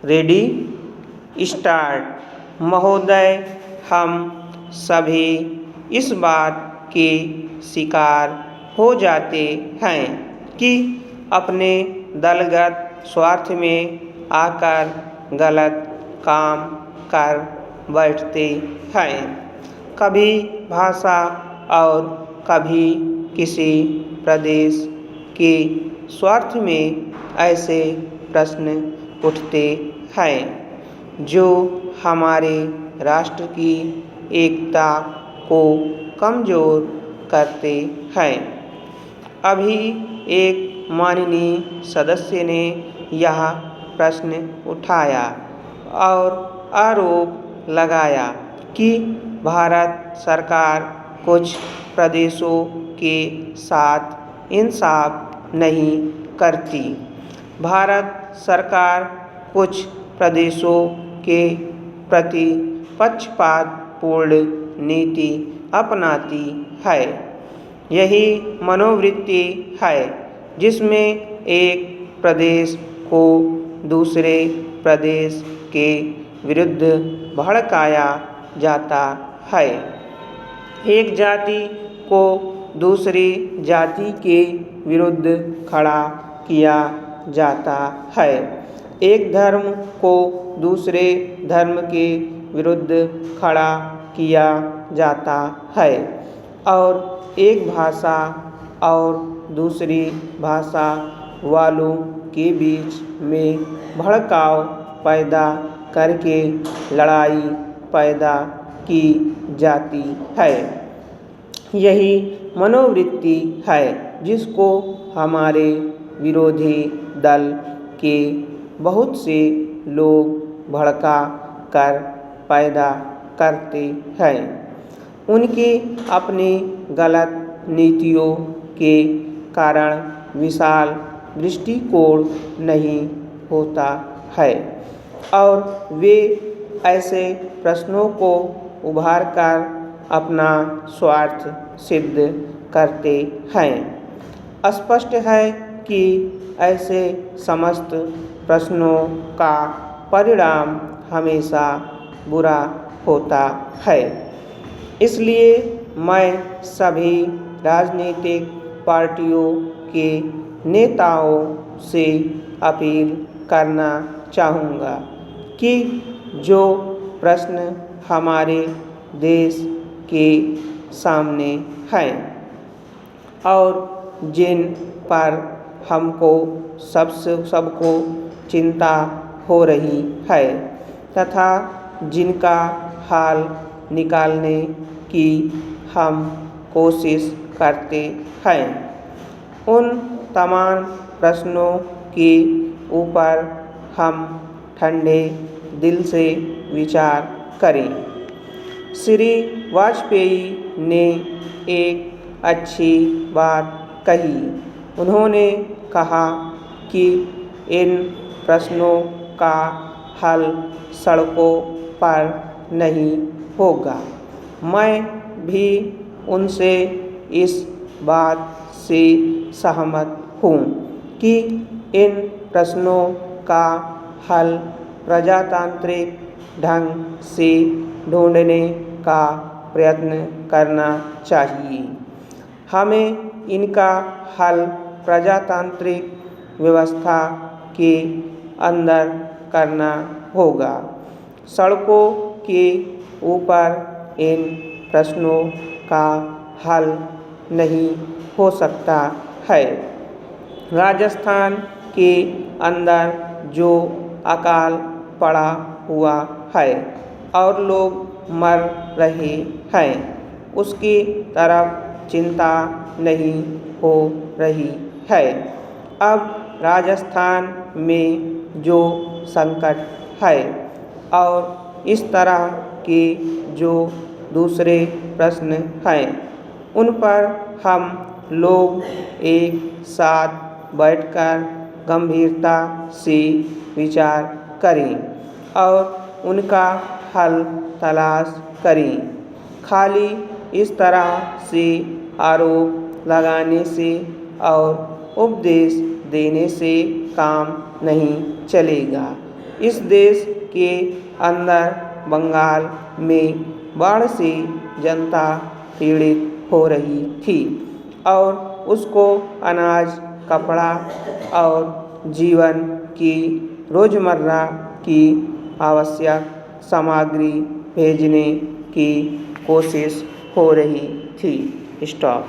Ready start. महोदय, हम सभी इस बात के शिकार हो जाते हैं कि अपने दलगत स्वार्थ में आकर गलत काम कर बैठते हैं। कभी भाषा और कभी किसी प्रदेश के स्वार्थ में ऐसे प्रश्न उठते हैं जो हमारे राष्ट्र की एकता को कमज़ोर करते हैं। अभी एक माननीय सदस्य ने यह प्रश्न उठाया और आरोप लगाया कि भारत सरकार कुछ प्रदेशों के साथ इंसाफ नहीं करती। भारत सरकार कुछ प्रदेशों के प्रति पक्षपातपूर्ण नीति अपनाती है। यही मनोवृत्ति है जिसमें एक प्रदेश को दूसरे प्रदेश के विरुद्ध भड़काया जाता है। एक जाति को दूसरी जाति के विरुद्ध खड़ा किया जाता है। एक धर्म को दूसरे धर्म के विरुद्ध खड़ा किया जाता है और एक भाषा और दूसरी भाषा वालों के बीच में भड़काव पैदा करके लड़ाई पैदा की जाती है। यही मनोवृत्ति है जिसको हमारे विरोधी दल के बहुत से लोग भड़का कर पैदा करते हैं। उनकी अपनी गलत नीतियों के कारण विशाल दृष्टिकोण नहीं होता है और वे ऐसे प्रश्नों को उभार कर अपना स्वार्थ सिद्ध करते हैं। स्पष्ट है कि ऐसे समस्त प्रश्नों का परिणाम हमेशा बुरा होता है। इसलिए मैं सभी राजनीतिक पार्टियों के नेताओं से अपील करना चाहूँगा कि जो प्रश्न हमारे देश के सामने हैं और जिन पर हमको सबको चिंता हो रही है तथा जिनका हल निकालने की हम कोशिश करते हैं, उन तमाम प्रश्नों के ऊपर हम ठंडे दिल से विचार करें। श्री वाजपेयी ने एक अच्छी बात कही। उन्होंने कहा कि इन प्रश्नों का हल सड़कों पर नहीं होगा। मैं भी उनसे इस बात से सहमत हूँ कि इन प्रश्नों का हल प्रजातांत्रिक ढंग से ढूंढने का प्रयत्न करना चाहिए। हमें इनका हल प्रजातांत्रिक व्यवस्था के अंदर करना होगा। सड़कों के ऊपर इन प्रश्नों का हल नहीं हो सकता है। राजस्थान के अंदर जो अकाल पड़ा हुआ है और लोग मर रहे हैं, उसकी तरफ चिंता नहीं हो रही है। अब राजस्थान में जो संकट है और इस तरह के जो दूसरे प्रश्न हैं, उन पर हम लोग एक साथ बैठकर गंभीरता से विचार करें और उनका हल तलाश करें। खाली इस तरह से आरोप लगाने से और उपदेश देने से काम नहीं चलेगा। इस देश के अंदर बंगाल में बाढ़ से जनता पीड़ित हो रही थी और उसको अनाज, कपड़ा और जीवन की रोज़मर्रा की आवश्यक सामग्री भेजने की कोशिश हो रही थी। स्टॉप।